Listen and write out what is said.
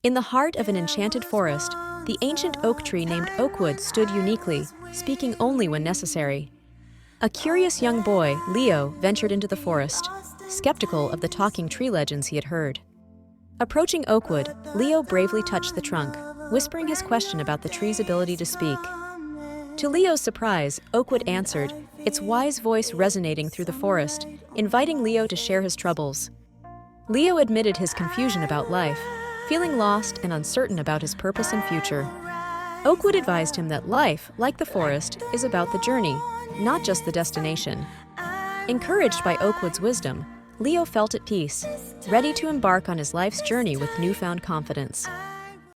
In the heart of an enchanted forest, the ancient oak tree named Oakwood stood uniquely, speaking only when necessary. A curious young boy, Leo, ventured into the forest, skeptical of the talking tree legends he had heard. Approaching Oakwood, Leo bravely touched the trunk, whispering his question about the tree's ability to speak. To Leo's surprise, Oakwood answered, its wise voice resonating through the forest, inviting Leo to share his troubles. Leo admitted his confusion about life, feeling lost and uncertain about his purpose and future. Oakwood advised him that life, like the forest, is about the journey, not just the destination. Encouraged by Oakwood's wisdom, Leo felt at peace, ready to embark on his life's journey with newfound confidence.